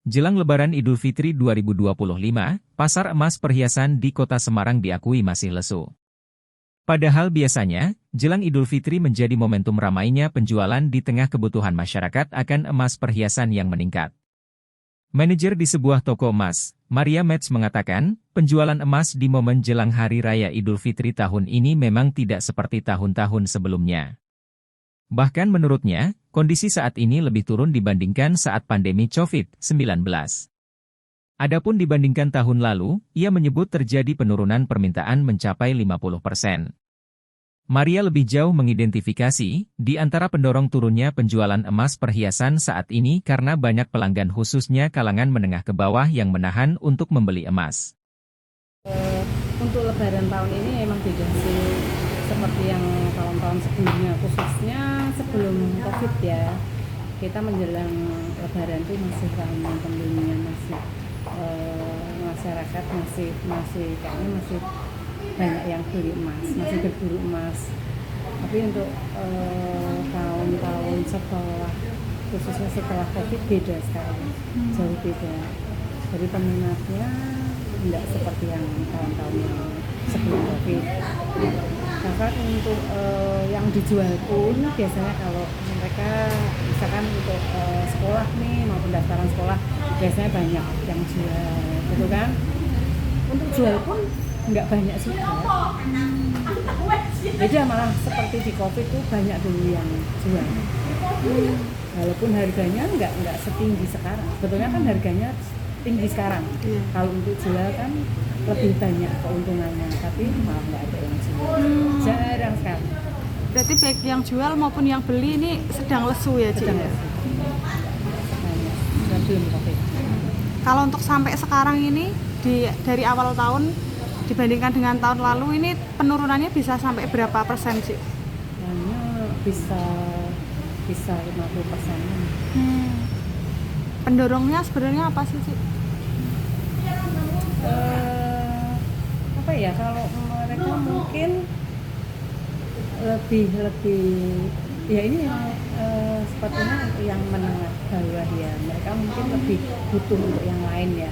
Jelang Lebaran Idul Fitri 2025, pasar emas perhiasan di Kota Semarang diakui masih lesu. Padahal biasanya, jelang Idul Fitri menjadi momentum ramainya penjualan di tengah kebutuhan masyarakat akan emas perhiasan yang meningkat. Manajer di sebuah toko emas, Maria Metz mengatakan, penjualan emas di momen jelang Hari Raya Idul Fitri tahun ini memang tidak seperti tahun-tahun sebelumnya. Bahkan menurutnya, kondisi saat ini lebih turun dibandingkan saat pandemi COVID-19. Adapun dibandingkan tahun lalu, ia menyebut terjadi penurunan permintaan mencapai 50%. Maria lebih jauh mengidentifikasi, di antara pendorong turunnya penjualan emas perhiasan saat ini karena banyak pelanggan khususnya kalangan menengah ke bawah yang menahan untuk membeli emas. Untuk Lebaran tahun ini memang beda sih, seperti yang tahun-tahun sebelumnya, khususnya sebelum COVID ya. Kita menjelang Lebaran itu masih ramai pembelinya, masyarakat masih kayaknya masih banyak yang beli emas, masih berburu emas. Tapi untuk tahun-tahun setelah, khususnya setelah COVID, beda sekali, jauh beda. Jadi peminatnya tidak seperti yang tahun-tahun yang sebelum COVID. Bahkan untuk yang dijual pun biasanya kalau mereka misalkan untuk sekolah nih, mau pendaftaran sekolah, biasanya banyak yang jual, gitu kan. Untuk jual pun nggak banyak juga. Jadi malah seperti di COVID tuh banyak dulu yang jual. Walaupun harganya nggak setinggi sekarang. Sebetulnya kan harganya tinggi sekarang. Kalau untuk jual kan lebih banyak keuntungannya, tapi malah nggak ada yang jual. Jarang sekali. Berarti baik yang jual maupun yang beli ini sedang lesu ya, Cik? Sedang lesu. Belum COVID. Kalau untuk sampai sekarang ini, dari awal tahun dibandingkan dengan tahun lalu, ini penurunannya bisa sampai berapa persen, Cik? Hanya bisa 50%. Pendorongnya sebenarnya apa sih, Cik? Apa ya, kalau mereka mungkin lebih ya ini yang sepertinya yang menengah bawah ya, mereka mungkin lebih butuh untuk yang lain ya.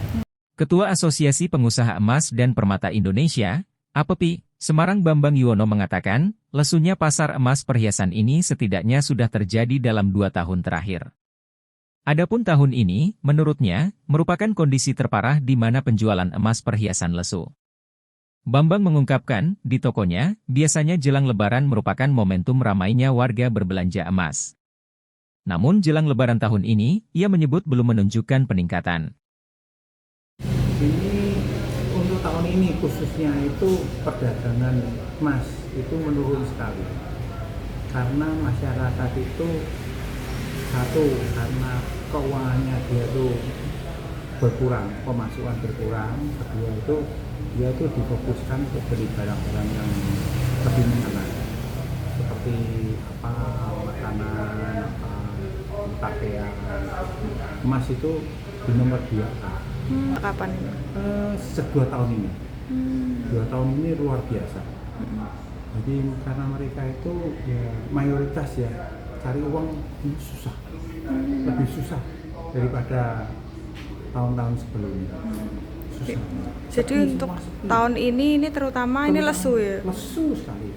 Ketua Asosiasi Pengusaha Emas dan Permata Indonesia, APEPI, Semarang Bambang Yuwono mengatakan, lesunya pasar emas perhiasan ini setidaknya sudah terjadi dalam 2 tahun terakhir. Adapun tahun ini, menurutnya, merupakan kondisi terparah di mana penjualan emas perhiasan lesu. Bambang mengungkapkan, di tokonya, biasanya jelang Lebaran merupakan momentum ramainya warga berbelanja emas. Namun jelang Lebaran tahun ini, ia menyebut belum menunjukkan peningkatan. Ini untuk tahun ini khususnya itu perdagangan emas itu menurun sekali. Karena masyarakat itu satu, karena keuangannya dia itu berkurang, pemasukan berkurang. Kedua itu dia itu difokuskan untuk beli barang-barang yang lebih menengah, seperti makanan, pakaian. Emas itu di nomor 2. Kapan ini? Sejak 2 tahun ini. 2 tahun ini luar biasa. Jadi karena mereka itu ya mayoritas ya cari uang ini susah, lebih susah daripada tahun-tahun sebelumnya. Susah. Jadi untuk tahun ini terutama ini lesu ya? Lesu sekali.